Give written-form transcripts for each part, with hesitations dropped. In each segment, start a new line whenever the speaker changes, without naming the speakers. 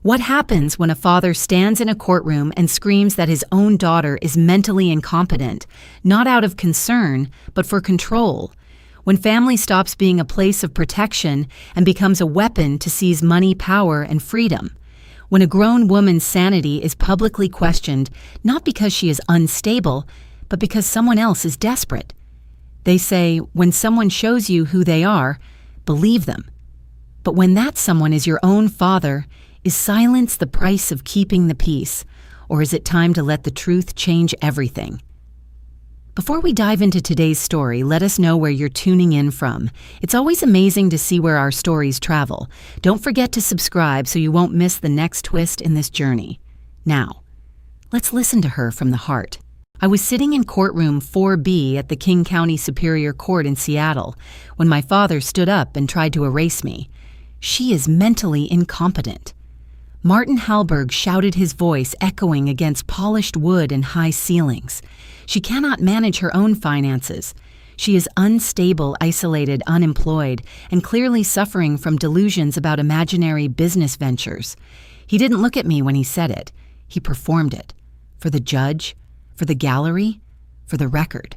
What happens when a father stands in a courtroom and screams that his own daughter is mentally incompetent, not out of concern, but for control? When family stops being a place of protection and becomes a weapon to seize money, power, and freedom? When a grown woman's sanity is publicly questioned, not because she is unstable, but because someone else is desperate? They say, when someone shows you who they are, believe them. But when that someone is your own father, is silence the price of keeping the peace, or is it time to let the truth change everything? Before we dive into today's story, let us know where you're tuning in from. It's always amazing to see where our stories travel. Don't forget to subscribe so you won't miss the next twist in this journey. Now, let's listen to her from the heart. I was sitting in courtroom 4B at the King County Superior Court in Seattle when my father stood up and tried to erase me. She is mentally incompetent. Martin Hallberg shouted, his voice echoing against polished wood and high ceilings. She cannot manage her own finances. She is unstable, isolated, unemployed, and clearly suffering from delusions about imaginary business ventures. He didn't look at me when he said it. He performed it. For the judge, for the gallery, for the record.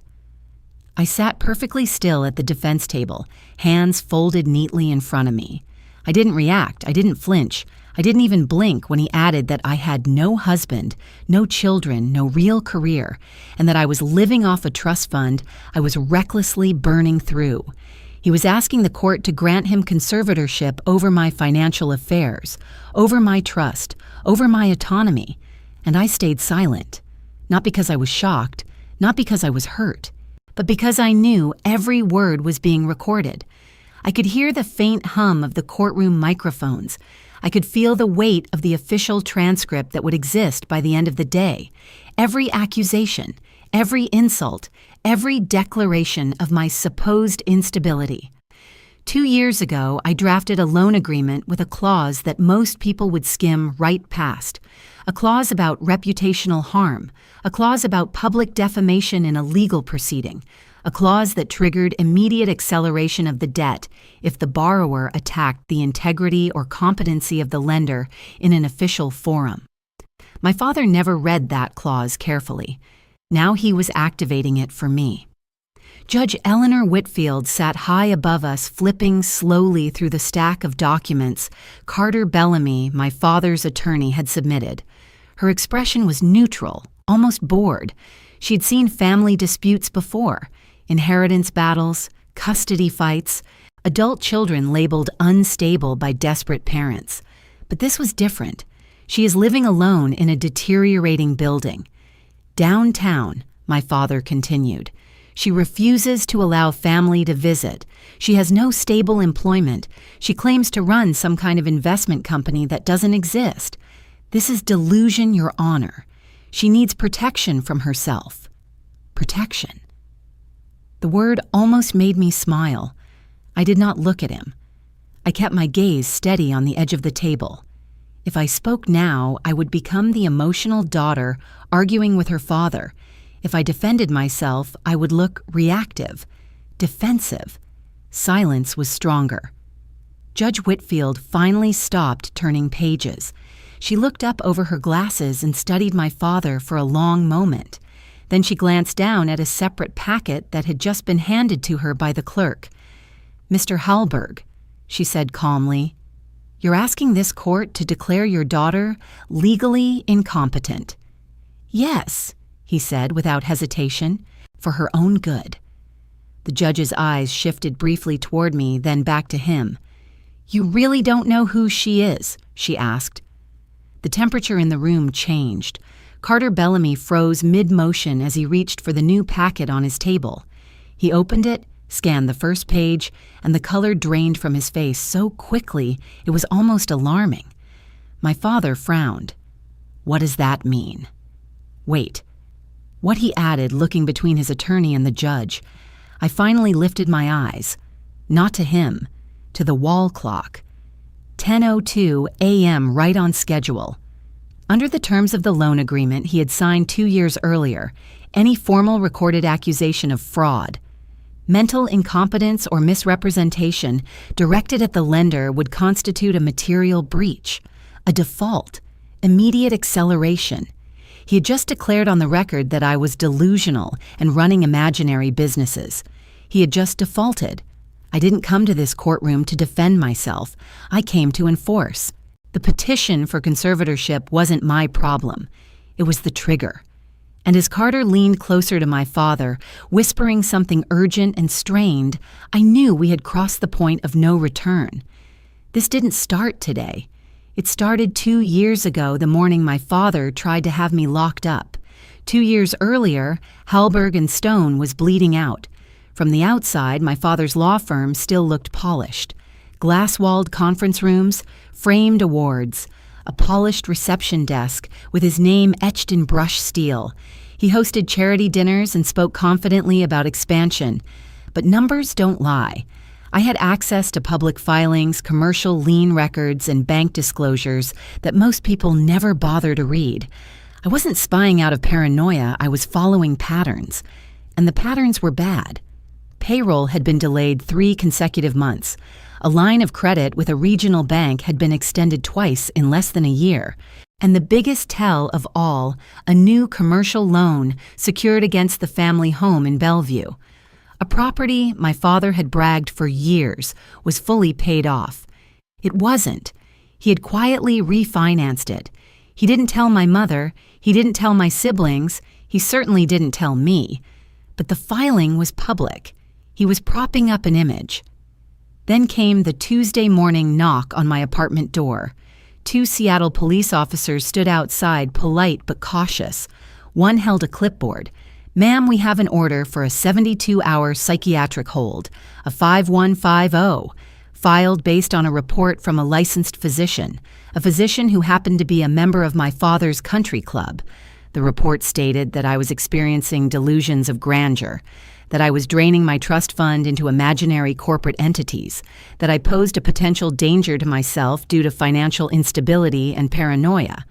I sat perfectly still at the defense table, hands folded neatly in front of me. I didn't react. I didn't flinch. I didn't even blink when he added that I had no husband, no children, no real career, and that I was living off a trust fund I was recklessly burning through. He was asking the court to grant him conservatorship over my financial affairs, over my trust, over my autonomy, and I stayed silent. Not because I was shocked, not because I was hurt, but because I knew every word was being recorded. I could hear the faint hum of the courtroom microphones. I could feel the weight of the official transcript that would exist by the end of the day. Every accusation, every insult, every declaration of my supposed instability. 2 years ago, I drafted a loan agreement with a clause that most people would skim right past. A clause about reputational harm, a clause about public defamation in a legal proceeding, a clause that triggered immediate acceleration of the debt if the borrower attacked the integrity or competency of the lender in an official forum. My father never read that clause carefully. Now he was activating it for me. Judge Eleanor Whitfield sat high above us, flipping slowly through the stack of documents Carter Bellamy, my father's attorney, had submitted. Her expression was neutral, almost bored. She'd seen family disputes before. Inheritance battles, custody fights, adult children labeled unstable by desperate parents. But this was different. She is living alone in a deteriorating building. Downtown, my father continued. She refuses to allow family to visit. She has no stable employment. She claims to run some kind of investment company that doesn't exist. This is delusion, Your Honor. She needs protection from herself. Protection. The word almost made me smile. I did not look at him. I kept my gaze steady on the edge of the table. If I spoke now, I would become the emotional daughter arguing with her father. If I defended myself, I would look reactive, defensive. Silence was stronger. Judge Whitfield finally stopped turning pages. She looked up over her glasses and studied my father for a long moment. Then she glanced down at a separate packet that had just been handed to her by the clerk. "Mr. Hallberg," she said calmly, "you're asking this court to declare your daughter legally incompetent." "Yes," he said without hesitation, "for her own good." The judge's eyes shifted briefly toward me, then back to him. "You really don't know who she is?" she asked. The temperature in the room changed. Carter Bellamy froze mid-motion as he reached for the new packet on his table. He opened it, scanned the first page, and the color drained from his face so quickly it was almost alarming. My father frowned. "What does that mean?" "Wait." What he added, looking between his attorney and the judge. I finally lifted my eyes. Not to him, to the wall clock. 10:02 a.m. right on schedule. Under the terms of the loan agreement he had signed 2 years earlier, any formal recorded accusation of fraud, mental incompetence or misrepresentation directed at the lender would constitute a material breach, a default, immediate acceleration. He had just declared on the record that I was delusional and running imaginary businesses. He had just defaulted. I didn't come to this courtroom to defend myself. I came to enforce. The petition for conservatorship wasn't my problem. It was the trigger. And as Carter leaned closer to my father, whispering something urgent and strained, I knew we had crossed the point of no return. This didn't start today. It started 2 years ago, the morning my father tried to have me locked up. 2 years earlier, Hallberg and Stone was bleeding out. From the outside, my father's law firm still looked polished. Glass-walled conference rooms, framed awards, a polished reception desk with his name etched in brushed steel. He hosted charity dinners and spoke confidently about expansion. But numbers don't lie. I had access to public filings, commercial lien records, and bank disclosures that most people never bother to read. I wasn't spying out of paranoia, I was following patterns. And the patterns were bad. Payroll had been delayed 3 consecutive months. A line of credit with a regional bank had been extended twice in less than a year. And the biggest tell of all, a new commercial loan secured against the family home in Bellevue. A property my father had bragged for years was fully paid off. It wasn't. He had quietly refinanced it. He didn't tell my mother, he didn't tell my siblings, he certainly didn't tell me. But the filing was public. He was propping up an image. Then came the Tuesday morning knock on my apartment door. 2 Seattle police officers stood outside, polite but cautious. One held a clipboard. "Ma'am, we have an order for a 72-hour psychiatric hold, a 5150, filed based on a report from a licensed physician, a physician who happened to be a member of my father's country club." The report stated that I was experiencing delusions of grandeur, that I was draining my trust fund into imaginary corporate entities, that I posed a potential danger to myself due to financial instability and paranoia.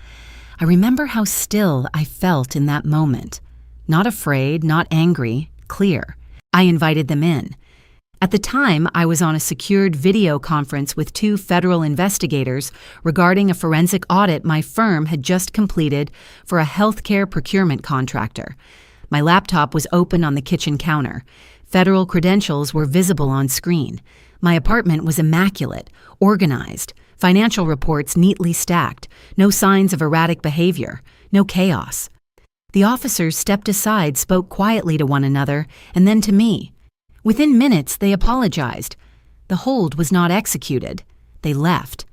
I remember how still I felt in that moment. Not afraid, not angry, clear. I invited them in. At the time, I was on a secured video conference with 2 federal investigators regarding a forensic audit my firm had just completed for a healthcare procurement contractor. My laptop was open on the kitchen counter. Federal credentials were visible on screen. My apartment was immaculate, organized, financial reports neatly stacked, no signs of erratic behavior, no chaos. The officers stepped aside, spoke quietly to one another, and then to me. Within minutes, they apologized. The hold was not executed. They left.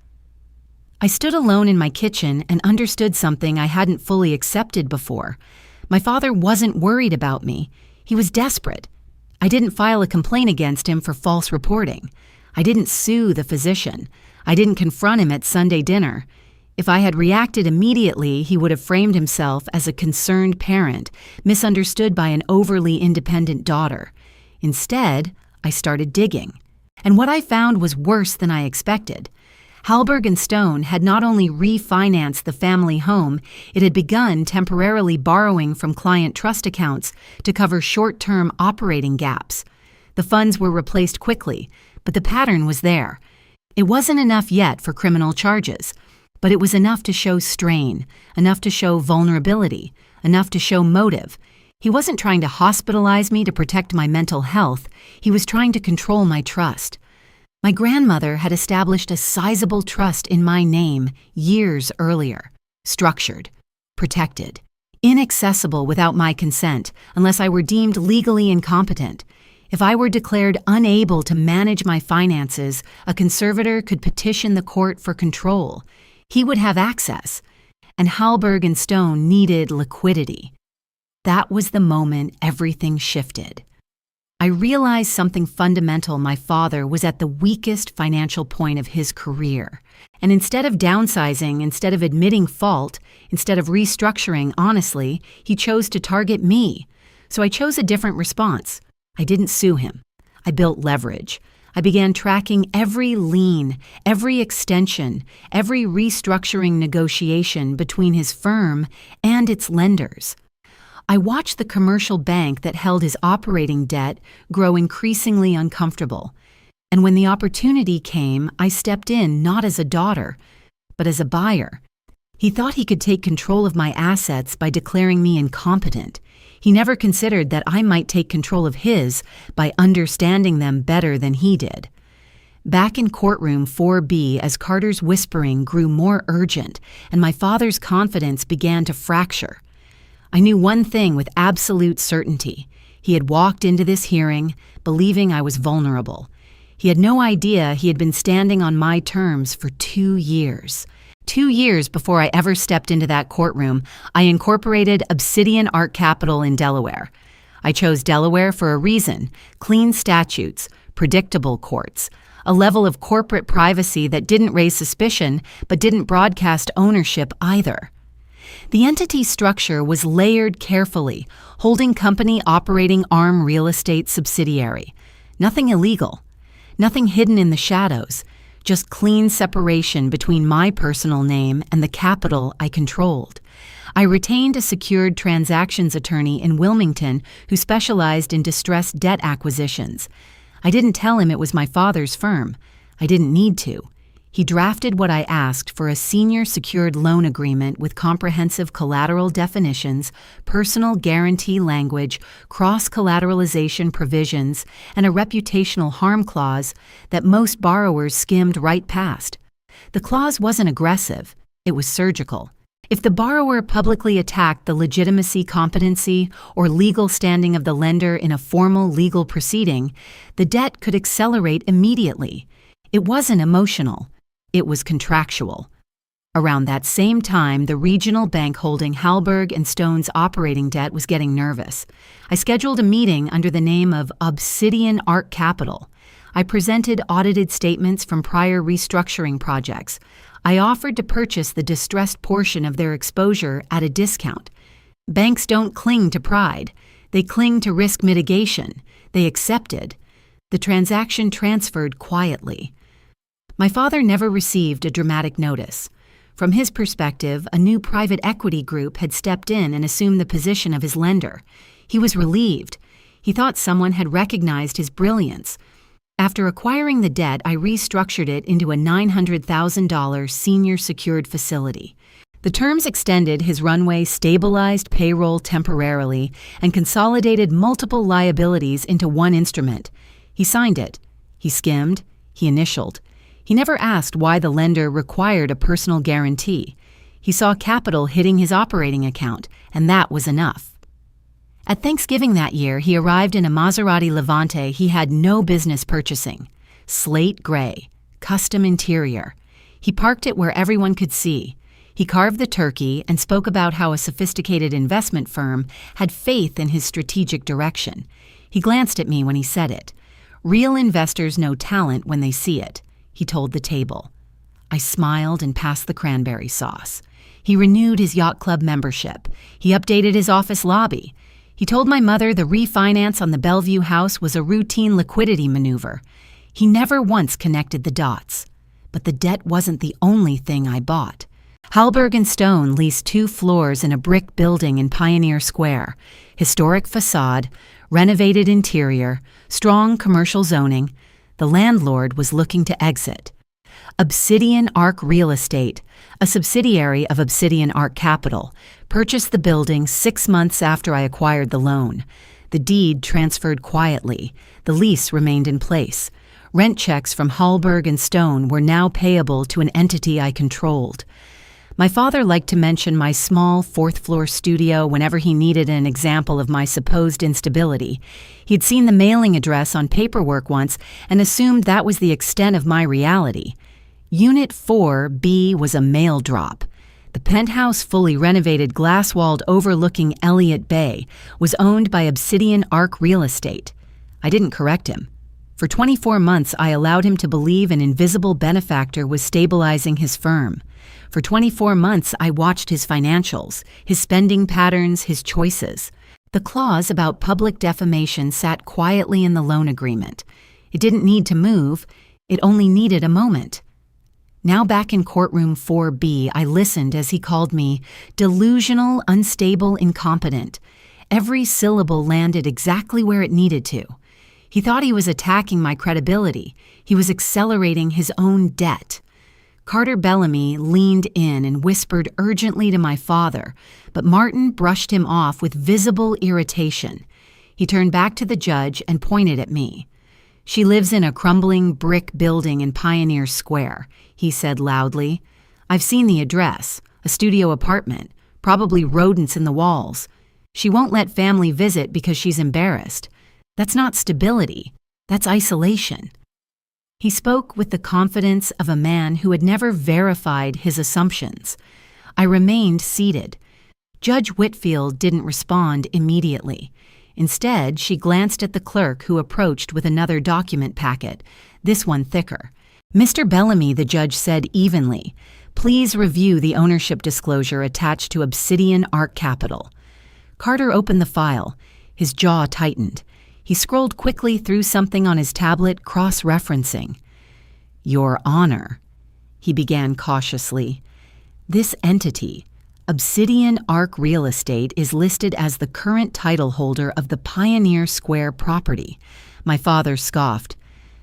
I stood alone in my kitchen and understood something I hadn't fully accepted before. My father wasn't worried about me. He was desperate. I didn't file a complaint against him for false reporting. I didn't sue the physician. I didn't confront him at Sunday dinner. If I had reacted immediately, he would have framed himself as a concerned parent, misunderstood by an overly independent daughter. Instead, I started digging. And what I found was worse than I expected. Hallberg and Stone had not only refinanced the family home, it had begun temporarily borrowing from client trust accounts to cover short-term operating gaps. The funds were replaced quickly, but the pattern was there. It wasn't enough yet for criminal charges, but it was enough to show strain, enough to show vulnerability, enough to show motive. He wasn't trying to hospitalize me to protect my mental health. He was trying to control my trust. My grandmother had established a sizable trust in my name years earlier. Structured, protected, inaccessible without my consent unless I were deemed legally incompetent. If I were declared unable to manage my finances, a conservator could petition the court for control. He would have access. And Hallberg and Stone needed liquidity. That was the moment everything shifted. I realized something fundamental. My father was at the weakest financial point of his career. And instead of downsizing, instead of admitting fault, instead of restructuring honestly, he chose to target me. So I chose a different response. I didn't sue him. I built leverage. I began tracking every lien, every extension, every restructuring negotiation between his firm and its lenders. I watched the commercial bank that held his operating debt grow increasingly uncomfortable. And when the opportunity came, I stepped in not as a daughter, but as a buyer. He thought he could take control of my assets by declaring me incompetent. He never considered that I might take control of his by understanding them better than he did. Back in courtroom 4B, as Carter's whispering grew more urgent and my father's confidence began to fracture, I knew one thing with absolute certainty. He had walked into this hearing believing I was vulnerable. He had no idea he had been standing on my terms for 2 years. 2 years before I ever stepped into that courtroom, I incorporated Obsidian Art Capital in Delaware. I chose Delaware for a reason: clean statutes, predictable courts, a level of corporate privacy that didn't raise suspicion but didn't broadcast ownership either. The entity structure was layered carefully, holding company operating arm real estate subsidiary. Nothing illegal, nothing hidden in the shadows, just clean separation between my personal name and the capital I controlled. I retained a secured transactions attorney in Wilmington who specialized in distressed debt acquisitions. I didn't tell him it was my father's firm. I didn't need to. He drafted what I asked for: a senior secured loan agreement with comprehensive collateral definitions, personal guarantee language, cross-collateralization provisions, and a reputational harm clause that most borrowers skimmed right past. The clause wasn't aggressive, it was surgical. If the borrower publicly attacked the legitimacy, competency, or legal standing of the lender in a formal legal proceeding, the debt could accelerate immediately. It wasn't emotional. It was contractual. Around that same time, the regional bank holding Hallberg & Stone's operating debt was getting nervous. I scheduled a meeting under the name of Obsidian Art Capital. I presented audited statements from prior restructuring projects. I offered to purchase the distressed portion of their exposure at a discount. Banks don't cling to pride. They cling to risk mitigation. They accepted. The transaction transferred quietly. My father never received a dramatic notice. From his perspective, a new private equity group had stepped in and assumed the position of his lender. He was relieved. He thought someone had recognized his brilliance. After acquiring the debt, I restructured it into a $900,000 senior secured facility. The terms extended his runway, stabilized payroll temporarily, and consolidated multiple liabilities into one instrument. He signed it. He skimmed. He initialed. He never asked why the lender required a personal guarantee. He saw capital hitting his operating account, and that was enough. At Thanksgiving that year, he arrived in a Maserati Levante he had no business purchasing. Slate gray, custom interior. He parked it where everyone could see. He carved the turkey and spoke about how a sophisticated investment firm had faith in his strategic direction. He glanced at me when he said it. Real investors know talent when they see it, he told the table. I smiled and passed the cranberry sauce. He renewed his yacht club membership. He updated his office lobby. He told my mother the refinance on the Bellevue house was a routine liquidity maneuver. He never once connected the dots. But the debt wasn't the only thing I bought. Hallberg & Stone leased 2 floors in a brick building in Pioneer Square. Historic facade, renovated interior, strong commercial zoning. The landlord was looking to exit. Obsidian Arc Real Estate, a subsidiary of Obsidian Art Capital, purchased the building 6 months after I acquired the loan. The deed transferred quietly. The lease remained in place. Rent checks from Hallberg & Stone were now payable to an entity I controlled. My father liked to mention my small 4th-floor studio whenever he needed an example of my supposed instability. He'd seen the mailing address on paperwork once and assumed that was the extent of my reality. Unit 4B was a mail drop. The penthouse, fully renovated, glass-walled overlooking Elliott Bay, was owned by Obsidian Arc Real Estate. I didn't correct him. For 24 months, I allowed him to believe an invisible benefactor was stabilizing his firm. For 24 months, I watched his financials, his spending patterns, his choices. The clause about public defamation sat quietly in the loan agreement. It didn't need to move. It only needed a moment. Now back in courtroom 4B, I listened as he called me delusional, unstable, incompetent. Every syllable landed exactly where it needed to. He thought he was attacking my credibility. He was accelerating his own debt. Carter Bellamy leaned in and whispered urgently to my father, but Martin brushed him off with visible irritation. He turned back to the judge and pointed at me. "She lives in a crumbling brick building in Pioneer Square," he said loudly. "I've seen the address, a studio apartment, probably rodents in the walls. She won't let family visit because she's embarrassed. That's not stability, that's isolation." He spoke with the confidence of a man who had never verified his assumptions. I remained seated. Judge Whitfield didn't respond immediately. Instead, she glanced at the clerk who approached with another document packet, this one thicker. "Mr. Bellamy," the judge said evenly, "please review the ownership disclosure attached to Obsidian Art Capital." Carter opened the file. His jaw tightened. He scrolled quickly through something on his tablet, cross-referencing. "Your Honor," he began cautiously, "this entity, Obsidian Arc Real Estate, is listed as the current title holder of the Pioneer Square property." My father scoffed.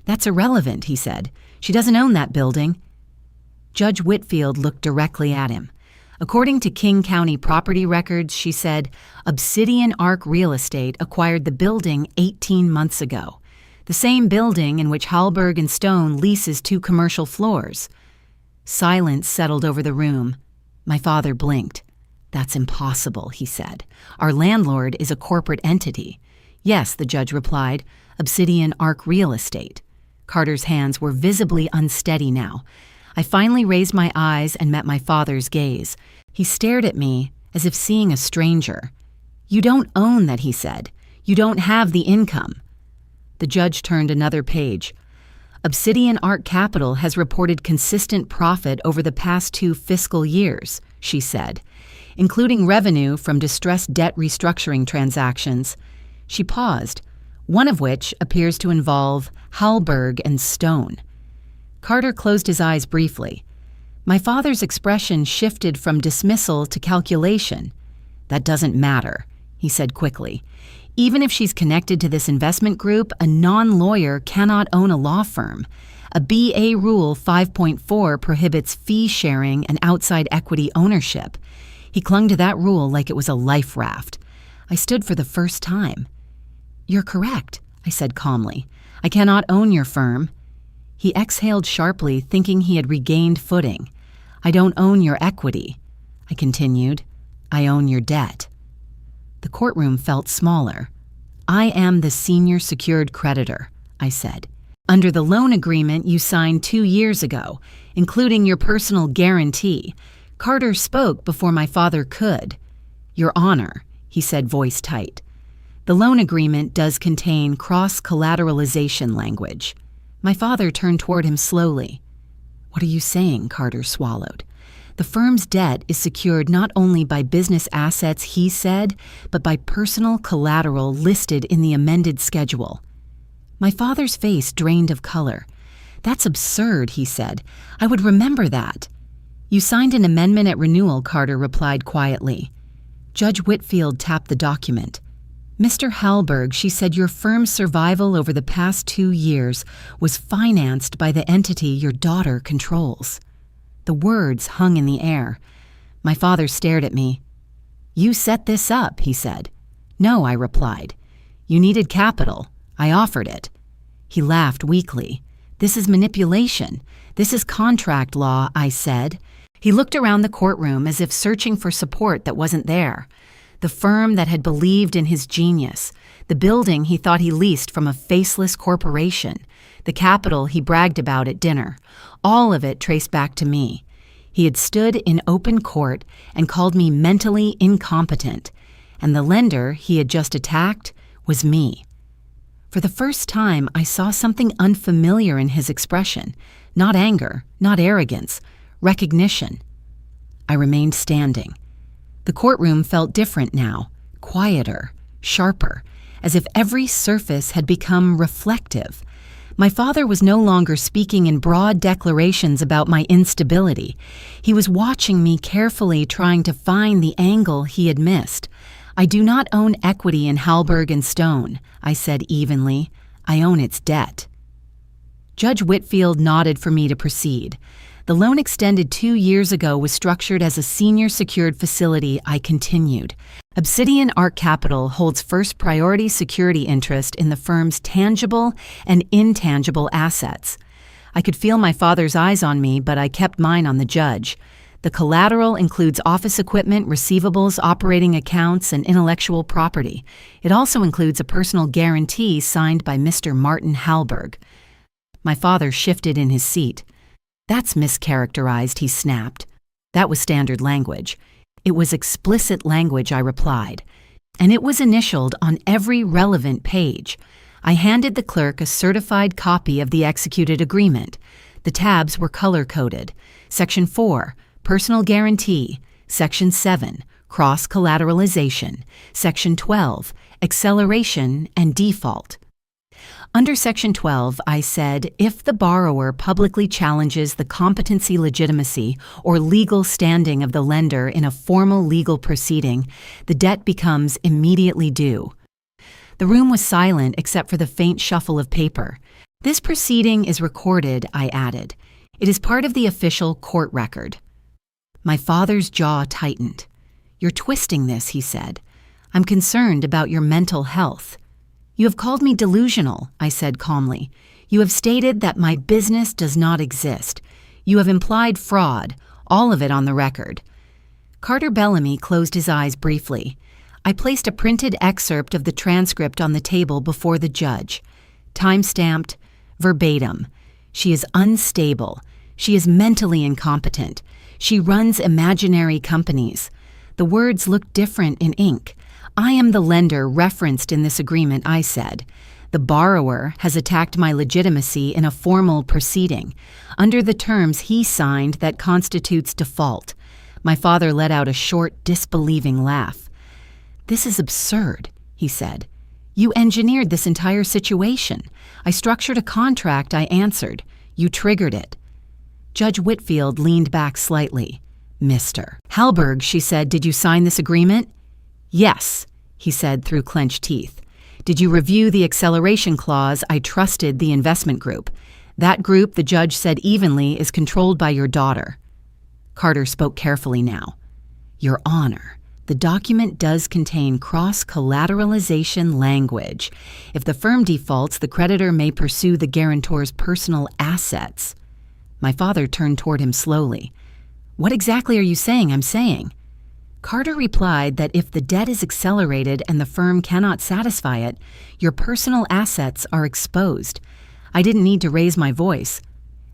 "That's irrelevant," he said. "She doesn't own that building." Judge Whitfield looked directly at him. "According to King County property records," she said, "Obsidian Arc Real Estate acquired the building 18 months ago. The same building in which Hallberg and Stone leases 2 commercial floors." Silence settled over the room. My father blinked. "That's impossible," he said. "Our landlord is a corporate entity." "Yes," the judge replied, "Obsidian Arc Real Estate." Carter's hands were visibly unsteady now. I finally raised my eyes and met my father's gaze. He stared at me as if seeing a stranger. "You don't own that," he said. "You don't have the income." The judge turned another page. "Obsidian Art Capital has reported consistent profit over the past 2 fiscal years," she said, "including revenue from distressed debt restructuring transactions." She paused, one of which appears to involve Hallberg and Stone. Carter closed his eyes briefly. My father's expression shifted from dismissal to calculation. "That doesn't matter," he said quickly. "Even if she's connected to this investment group, a non-lawyer cannot own a law firm. A BA Rule 5.4 prohibits fee sharing and outside equity ownership." He clung to that rule like it was a life raft. I stood for the first time. "You're correct," I said calmly. "I cannot own your firm." He exhaled sharply, thinking he had regained footing. "I don't own your equity," I continued. "I own your debt." The courtroom felt smaller. "I am the senior secured creditor," I said. "Under the loan agreement you signed 2 years ago, including your personal guarantee." Carter spoke before my father could. "Your Honor," he said, voice tight. "The loan agreement does contain cross-collateralization language." My father turned toward him slowly. "What are you saying?" Carter swallowed. "The firm's debt is secured not only by business assets," he said, "but by personal collateral listed in the amended schedule." My father's face drained of color. "That's absurd," he said. "I would remember that." "You signed an amendment at renewal," Carter replied quietly. Judge Whitfield tapped the document. "Mr. Hallberg," she said, "your firm's survival over the past 2 years was financed by the entity your daughter controls." The words hung in the air. My father stared at me. "You set this up," he said. "No," I replied. "You needed capital. I offered it." He laughed weakly. "This is manipulation. This is contract law," I said. He looked around the courtroom as if searching for support that wasn't there. The firm that had believed in his genius, the building he thought he leased from a faceless corporation, the capital he bragged about at dinner, all of it traced back to me. He had stood in open court and called me mentally incompetent, and the lender he had just attacked was me. For the first time, I saw something unfamiliar in his expression, not anger, not arrogance, recognition. I remained standing. The courtroom felt different now, quieter, sharper, as if every surface had become reflective. My father was no longer speaking in broad declarations about my instability. He was watching me carefully, trying to find the angle he had missed. "I do not own equity in Hallberg and Stone," I said evenly. "I own its debt." Judge Whitfield nodded for me to proceed. The loan extended 2 years ago was structured as a senior secured facility, I continued. Obsidian Arc Capital holds first priority security interest in the firm's tangible and intangible assets. I could feel my father's eyes on me, but I kept mine on the judge. The collateral includes office equipment, receivables, operating accounts, and intellectual property. It also includes a personal guarantee signed by Mr. Martin Halberg. My father shifted in his seat. "That's mischaracterized," he snapped. That was standard language. It was explicit language, I replied. And it was initialed on every relevant page. I handed the clerk a certified copy of the executed agreement. The tabs were color-coded. Section 4, Personal Guarantee. Section 7, Cross-Collateralization. Section 12, Acceleration and Default. Under Section 12, I said, if the borrower publicly challenges the competency, legitimacy, or legal standing of the lender in a formal legal proceeding, the debt becomes immediately due. The room was silent except for the faint shuffle of paper. This proceeding is recorded, I added. It is part of the official court record. My father's jaw tightened. "You're twisting this," he said. "I'm concerned about your mental health." "You have called me delusional," I said calmly. "You have stated that my business does not exist. You have implied fraud, all of it on the record." Carter Bellamy closed his eyes briefly. I placed a printed excerpt of the transcript on the table before the judge. Time-stamped, verbatim. "She is unstable. She is mentally incompetent. She runs imaginary companies." The words looked different in ink. "I am the lender referenced in this agreement," I said. "The borrower has attacked my legitimacy in a formal proceeding. Under the terms he signed, that constitutes default." My father let out a short, disbelieving laugh. "This is absurd," he said. "You engineered this entire situation. I structured a contract," I answered. "You triggered it." Judge Whitfield leaned back slightly. "Mr. Halberg," she said, "did you sign this agreement?" "Yes," he said through clenched teeth. "Did you review the acceleration clause? I trusted the investment group. That group, the judge said evenly, is controlled by your daughter." Carter spoke carefully now. "Your Honor, the document does contain cross-collateralization language. If the firm defaults, the creditor may pursue the guarantor's personal assets." My father turned toward him slowly. "What exactly are you saying I'm saying?" Carter replied that if the debt is accelerated and the firm cannot satisfy it, your personal assets are exposed. I didn't need to raise my voice.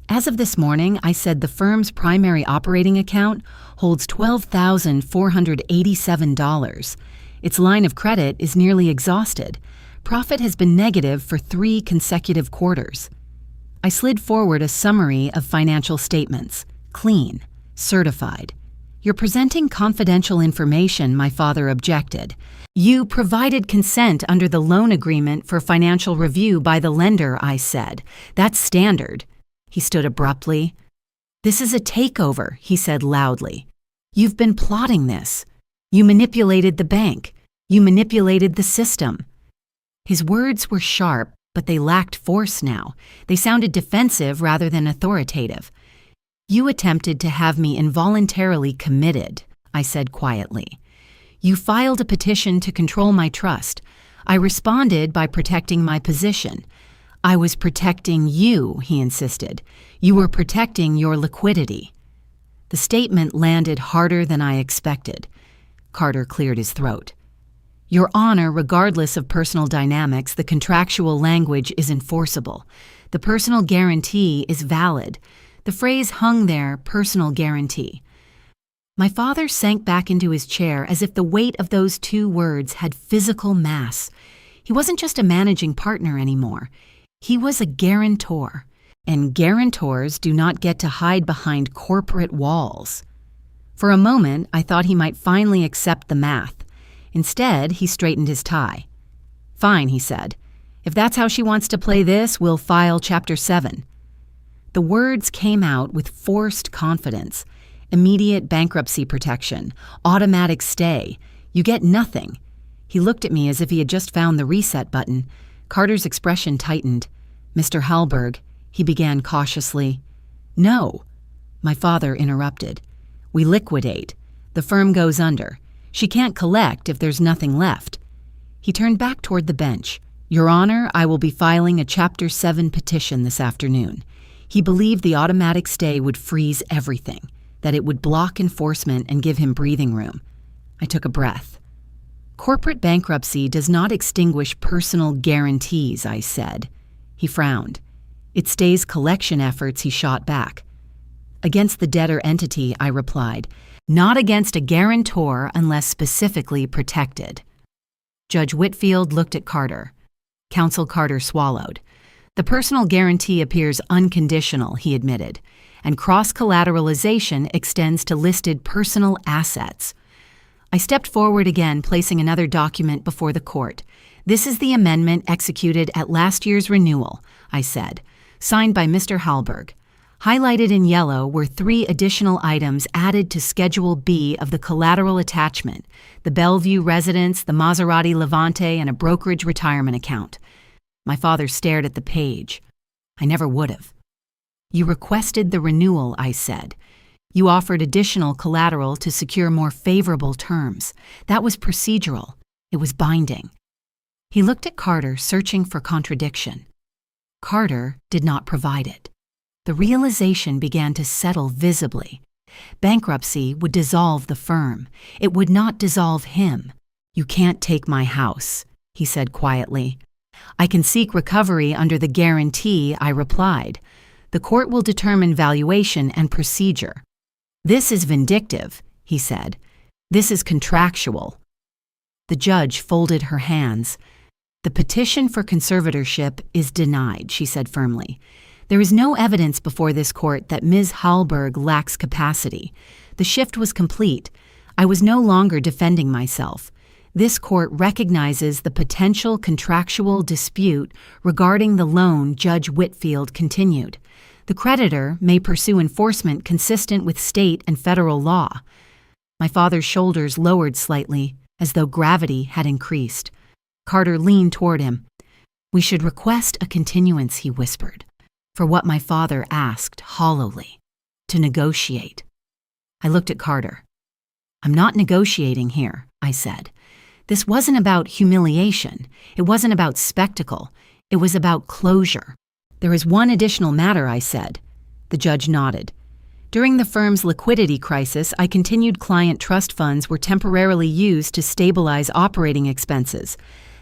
"As of this morning," I said, "the firm's primary operating account holds $12,487. Its line of credit is nearly exhausted. Profit has been negative for 3 consecutive quarters." I slid forward a summary of financial statements. Clean. Certified. "You're presenting confidential information," my father objected. "You provided consent under the loan agreement for financial review by the lender," I said. "That's standard." He stood abruptly. "This is a takeover," he said loudly. "You've been plotting this. You manipulated the bank. You manipulated the system." His words were sharp, but they lacked force now. They sounded defensive rather than authoritative. "You attempted to have me involuntarily committed," I said quietly. "You filed a petition to control my trust. I responded by protecting my position." "I was protecting you," he insisted. "You were protecting your liquidity." The statement landed harder than I expected. Carter cleared his throat. "Your Honor, regardless of personal dynamics, the contractual language is enforceable. The personal guarantee is valid." The phrase hung there, personal guarantee. My father sank back into his chair as if the weight of those 2 words had physical mass. He wasn't just a managing partner anymore. He was a guarantor, and guarantors do not get to hide behind corporate walls. For a moment, I thought he might finally accept the math. Instead, he straightened his tie. "Fine," he said. "If that's how she wants to play this, we'll file Chapter 7. The words came out with forced confidence. Immediate bankruptcy protection, automatic stay. You get nothing. He looked at me as if he had just found the reset button. Carter's expression tightened. "Mr. Halberg," he began cautiously. "No." My father interrupted. We liquidate. The firm goes under. She can't collect if there's nothing left. He turned back toward the bench. Your Honor, I will be filing a Chapter 7 petition this afternoon. He believed the automatic stay would freeze everything, that it would block enforcement and give him breathing room. I took a breath. Corporate bankruptcy does not extinguish personal guarantees, I said. He frowned. It stays collection efforts, he shot back. Against the debtor entity, I replied. Not against a guarantor unless specifically protected. Judge Whitfield looked at Carter. Counsel Carter swallowed. The personal guarantee appears unconditional, he admitted, and cross-collateralization extends to listed personal assets. I stepped forward again, placing another document before the court. This is the amendment executed at last year's renewal, I said, signed by Mr. Hallberg. Highlighted in yellow were 3 additional items added to Schedule B of the collateral attachment, the Bellevue residence, the Maserati Levante, and a brokerage retirement account. My father stared at the page. I never would have. You requested the renewal, I said. You offered additional collateral to secure more favorable terms. That was procedural. It was binding. He looked at Carter, searching for contradiction. Carter did not provide it. The realization began to settle visibly. Bankruptcy would dissolve the firm. It would not dissolve him. You can't take my house, he said quietly. I can seek recovery under the guarantee, I replied. The court will determine valuation and procedure. This is vindictive, he said. This is contractual. The judge folded her hands. The petition for conservatorship is denied, she said firmly. There is no evidence before this court that Ms. Hallberg lacks capacity. The shift was complete. I was no longer defending myself. This court recognizes the potential contractual dispute regarding the loan, Judge Whitfield continued. The creditor may pursue enforcement consistent with state and federal law. My father's shoulders lowered slightly, as though gravity had increased. Carter leaned toward him. We should request a continuance, he whispered, for what my father asked hollowly, to negotiate. I looked at Carter. I'm not negotiating here, I said. This wasn't about humiliation. It wasn't about spectacle. It was about closure. There is one additional matter, I said. The judge nodded. During the firm's liquidity crisis, I continued client trust funds were temporarily used to stabilize operating expenses.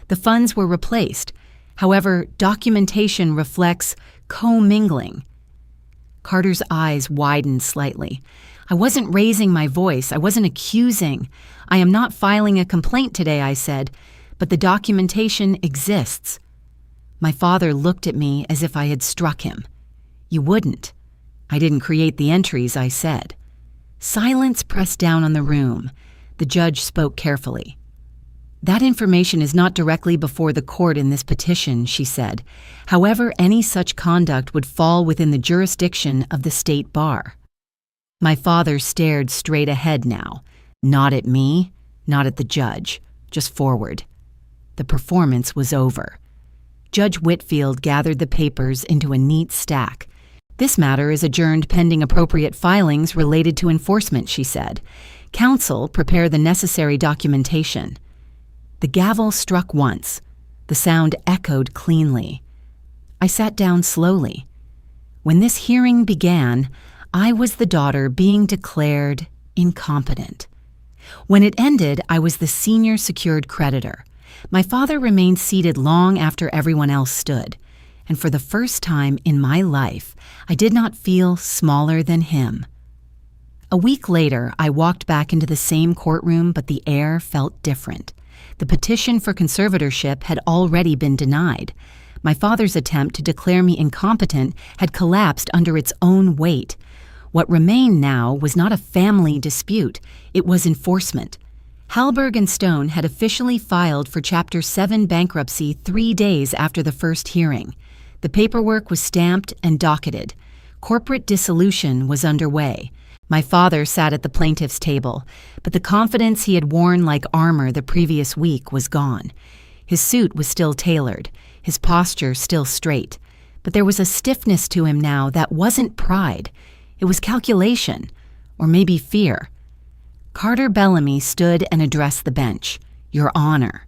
The funds were replaced. However, documentation reflects commingling. Carter's eyes widened slightly. I wasn't raising my voice. I wasn't accusing. I am not filing a complaint today, I said, but the documentation exists. My father looked at me as if I had struck him. You wouldn't. I didn't create the entries, I said. Silence pressed down on the room. The judge spoke carefully. That information is not directly before the court in this petition, she said. However, any such conduct would fall within the jurisdiction of the state bar. My father stared straight ahead now, not at me, not at the judge, just forward. The performance was over. Judge Whitfield gathered the papers into a neat stack. This matter is adjourned pending appropriate filings related to enforcement, she said. Counsel, prepare the necessary documentation. The gavel struck once. The sound echoed cleanly. I sat down slowly. When this hearing began, I was the daughter being declared incompetent. When it ended, I was the senior secured creditor. My father remained seated long after everyone else stood, and for the first time in my life, I did not feel smaller than him. A week later, I walked back into the same courtroom, but the air felt different. The petition for conservatorship had already been denied. My father's attempt to declare me incompetent had collapsed under its own weight. What remained now was not a family dispute, it was enforcement. Hallberg and Stone had officially filed for Chapter 7 bankruptcy 3 days after the first hearing. The paperwork was stamped and docketed. Corporate dissolution was underway. My father sat at the plaintiff's table, but the confidence he had worn like armor the previous week was gone. His suit was still tailored, his posture still straight, but there was a stiffness to him now that wasn't pride. It was calculation, or maybe fear. Carter Bellamy stood and addressed the bench. Your Honor.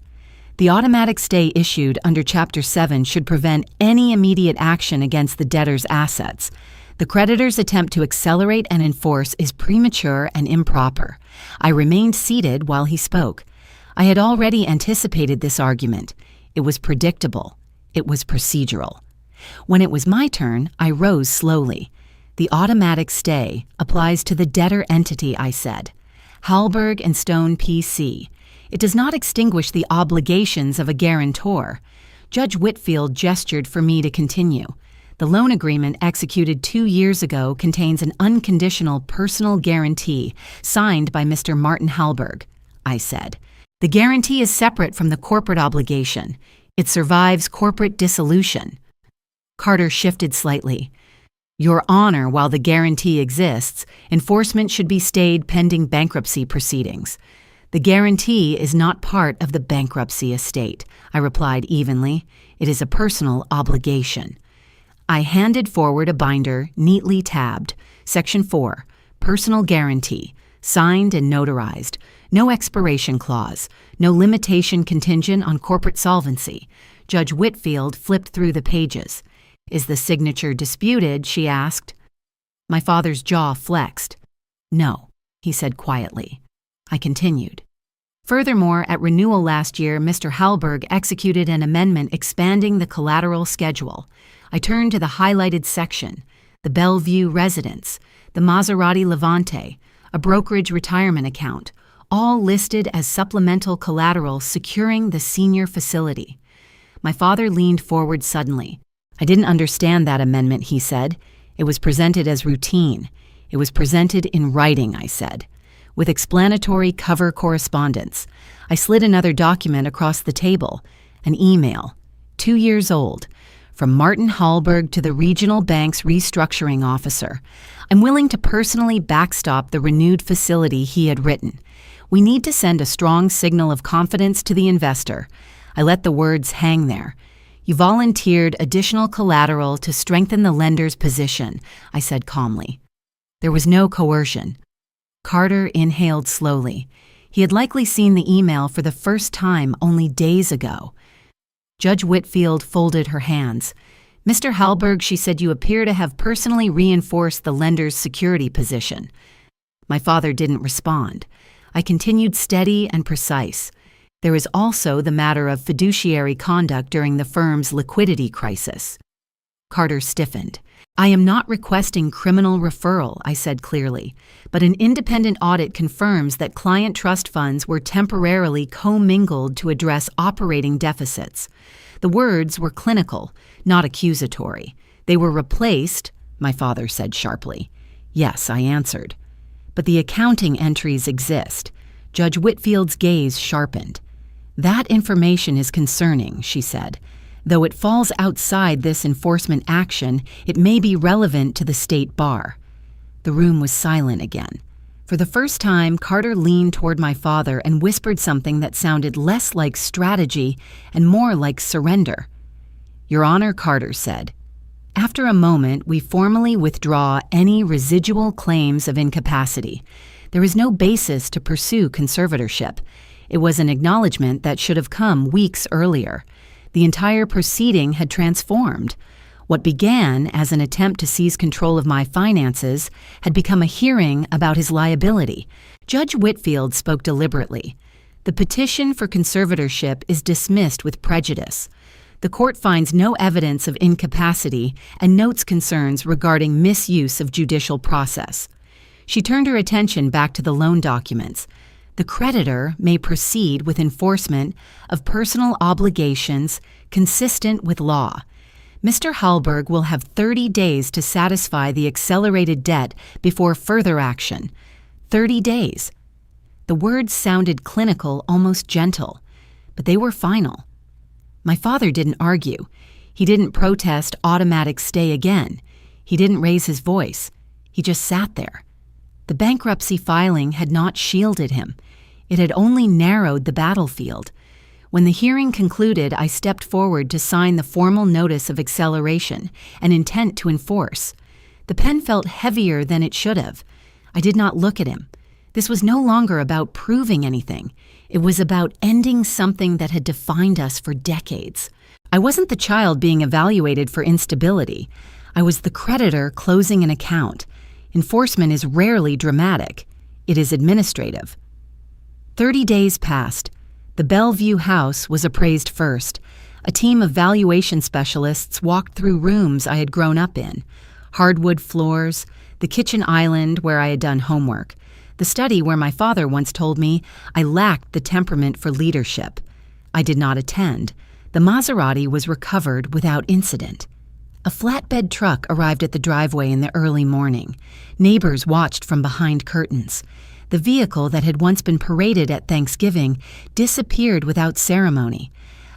The automatic stay issued under Chapter 7 should prevent any immediate action against the debtor's assets. The creditor's attempt to accelerate and enforce is premature and improper. I remained seated while he spoke. I had already anticipated this argument. It was predictable. It was procedural. When it was my turn, I rose slowly. The automatic stay applies to the debtor entity, I said. Hallberg and Stone P.C. It does not extinguish the obligations of a guarantor. Judge Whitfield gestured for me to continue. The loan agreement executed 2 years ago contains an unconditional personal guarantee signed by Mr. Martin Hallberg, I said. The guarantee is separate from the corporate obligation. It survives corporate dissolution. Carter shifted slightly. Your Honor, while the guarantee exists, enforcement should be stayed pending bankruptcy proceedings. The guarantee is not part of the bankruptcy estate, I replied evenly. It is a personal obligation. I handed forward a binder neatly tabbed. Section 4, Personal Guarantee, signed and notarized. No expiration clause. No limitation contingent on corporate solvency. Judge Whitfield flipped through the pages. Is the signature disputed? She asked. My father's jaw flexed. No, he said quietly. I continued. Furthermore, at renewal last year, Mr. Hallberg executed an amendment expanding the collateral schedule. I turned to the highlighted section, the Bellevue residence, the Maserati Levante, a brokerage retirement account, all listed as supplemental collateral securing the senior facility. My father leaned forward suddenly. I didn't understand that amendment, he said. It was presented as routine. It was presented in writing, I said, with explanatory cover correspondence. I slid another document across the table, an email, 2 years old, from Martin Hallberg to the regional bank's restructuring officer. I'm willing to personally backstop the renewed facility, he had written. We need to send a strong signal of confidence to the investor. I let the words hang there. You volunteered additional collateral to strengthen the lender's position, I said calmly. There was no coercion. Carter inhaled slowly. He had likely seen the email for the first time only days ago. Judge Whitfield folded her hands. Mr. Hallberg, she said, you appear to have personally reinforced the lender's security position. My father didn't respond. I continued steady and precise. There is also the matter of fiduciary conduct during the firm's liquidity crisis. Carter stiffened. I am not requesting criminal referral, I said clearly, but an independent audit confirms that client trust funds were temporarily commingled to address operating deficits. The words were clinical, not accusatory. They were replaced, my father said sharply. Yes, I answered. But the accounting entries exist. Judge Whitfield's gaze sharpened. That information is concerning, she said. Though it falls outside this enforcement action, it may be relevant to the state bar. The room was silent again. For the first time, Carter leaned toward my father and whispered something that sounded less like strategy and more like surrender. Your Honor, Carter said. After a moment, we formally withdraw any residual claims of incapacity. There is no basis to pursue conservatorship. It was an acknowledgement that should have come weeks earlier. The entire proceeding had transformed. What began as an attempt to seize control of my finances had become a hearing about his liability. Judge Whitfield spoke deliberately. The petition for conservatorship is dismissed with prejudice. The court finds no evidence of incapacity and notes concerns regarding misuse of judicial process. She turned her attention back to the loan documents. The creditor may proceed with enforcement of personal obligations consistent with law. Mr. Hallberg will have 30 days to satisfy the accelerated debt before further action. 30 days. The words sounded clinical, almost gentle, but they were final. My father didn't argue. He didn't protest automatic stay again. He didn't raise his voice. He just sat there. The bankruptcy filing had not shielded him. It had only narrowed the battlefield. When the hearing concluded, I stepped forward to sign the formal notice of acceleration, an intent to enforce. The pen felt heavier than it should have. I did not look at him. This was no longer about proving anything. It was about ending something that had defined us for decades. I wasn't the child being evaluated for instability. I was the creditor closing an account. Enforcement is rarely dramatic. It is administrative. 30 days passed. The Bellevue house was appraised first. A team of valuation specialists walked through rooms I had grown up in. Hardwood floors, the kitchen island where I had done homework, the study where my father once told me I lacked the temperament for leadership. I did not attend. The Maserati was recovered without incident. A flatbed truck arrived at the driveway in the early morning. Neighbors watched from behind curtains. The vehicle that had once been paraded at Thanksgiving disappeared without ceremony.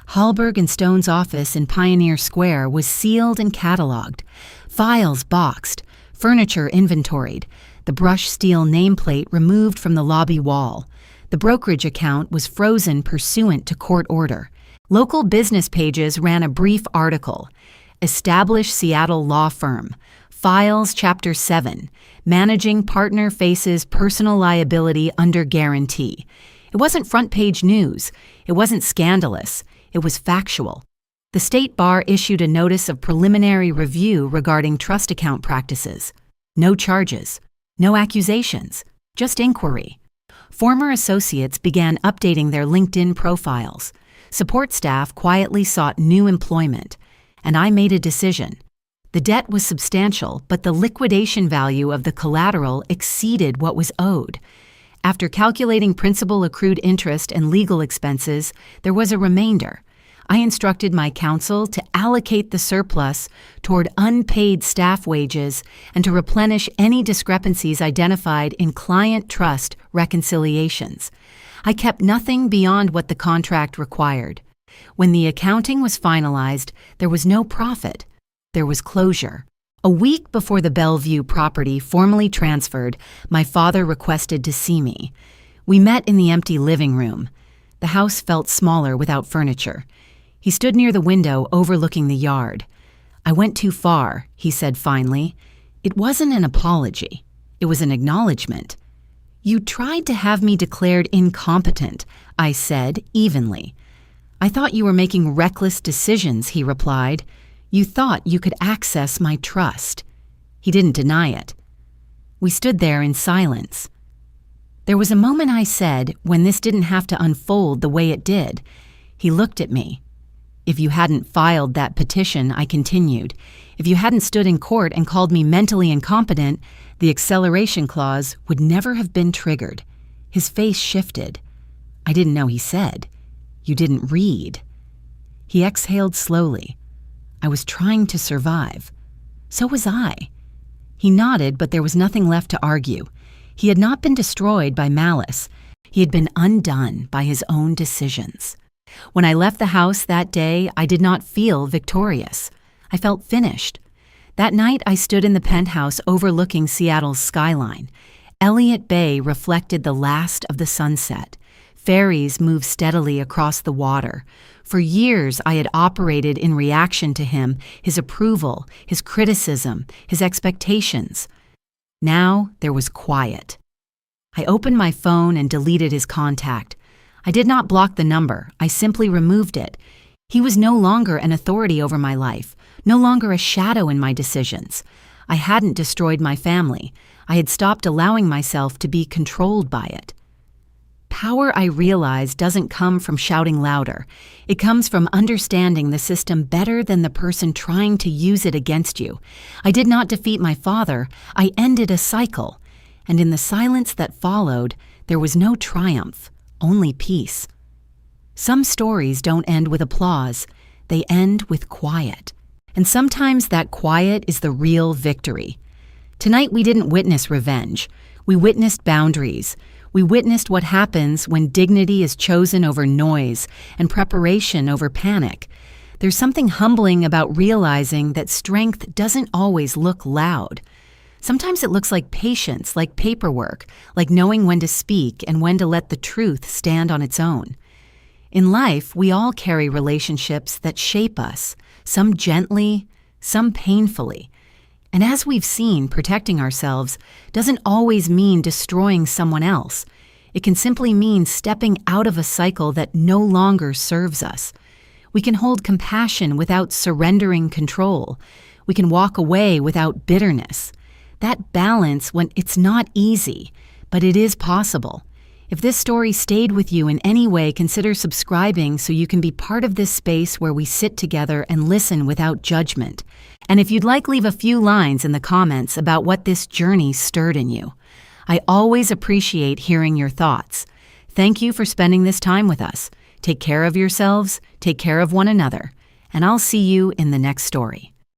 Hallberg and Stone's office in Pioneer Square was sealed and cataloged, files boxed, furniture inventoried, the brushed steel nameplate removed from the lobby wall. The brokerage account was frozen pursuant to court order. Local business pages ran a brief article. Established Seattle law firm. Files Chapter 7. Managing partner faces personal liability under guarantee. It wasn't front-page news. It wasn't scandalous. It was factual. The state bar issued a notice of preliminary review regarding trust account practices. No charges. No accusations. Just inquiry. Former associates began updating their LinkedIn profiles. Support staff quietly sought new employment. And I made a decision. The debt was substantial, but the liquidation value of the collateral exceeded what was owed. After calculating principal accrued interest and legal expenses, there was a remainder. I instructed my counsel to allocate the surplus toward unpaid staff wages and to replenish any discrepancies identified in client trust reconciliations. I kept nothing beyond what the contract required. When the accounting was finalized, there was no profit. There was closure. A week before the Bellevue property formally transferred, my father requested to see me. We met in the empty living room. The house felt smaller without furniture. He stood near the window overlooking the yard. "I went too far," he said finally. It wasn't an apology. It was an acknowledgement. "You tried to have me declared incompetent," I said evenly. "I thought you were making reckless decisions," he replied. "You thought you could access my trust." He didn't deny it. We stood there in silence. There was a moment, I said, when this didn't have to unfold the way it did. He looked at me. "If you hadn't filed that petition," I continued, "if you hadn't stood in court and called me mentally incompetent, the acceleration clause would never have been triggered." His face shifted. I didn't know he said. "You didn't read." He exhaled slowly. I was trying to survive. So was I. He nodded, but there was nothing left to argue. He had not been destroyed by malice. He had been undone by his own decisions. When I left the house that day, I did not feel victorious. I felt finished. That night, I stood in the penthouse overlooking Seattle's skyline. Elliott Bay reflected the last of the sunset. Ferries moved steadily across the water. For years, I had operated in reaction to him, his approval, his criticism, his expectations. Now there was quiet. I opened my phone and deleted his contact. I did not block the number. I simply removed it. He was no longer an authority over my life, no longer a shadow in my decisions. I hadn't destroyed my family. I had stopped allowing myself to be controlled by it. Power, I realize, doesn't come from shouting louder. It comes from understanding the system better than the person trying to use it against you. I did not defeat my father. I ended a cycle. And in the silence that followed, there was no triumph, only peace. Some stories don't end with applause. They end with quiet. And sometimes that quiet is the real victory. Tonight we didn't witness revenge. We witnessed boundaries. We witnessed what happens when dignity is chosen over noise and preparation over panic. There's something humbling about realizing that strength doesn't always look loud. Sometimes it looks like patience, like paperwork, like knowing when to speak and when to let the truth stand on its own. In life, we all carry relationships that shape us, some gently, some painfully. And as we've seen, protecting ourselves doesn't always mean destroying someone else. It can simply mean stepping out of a cycle that no longer serves us. We can hold compassion without surrendering control. We can walk away without bitterness. That balance, when it's not easy, but it is possible. If this story stayed with you in any way, consider subscribing so you can be part of this space where we sit together and listen without judgment. And if you'd like, leave a few lines in the comments about what this journey stirred in you. I always appreciate hearing your thoughts. Thank you for spending this time with us. Take care of yourselves, take care of one another, and I'll see you in the next story.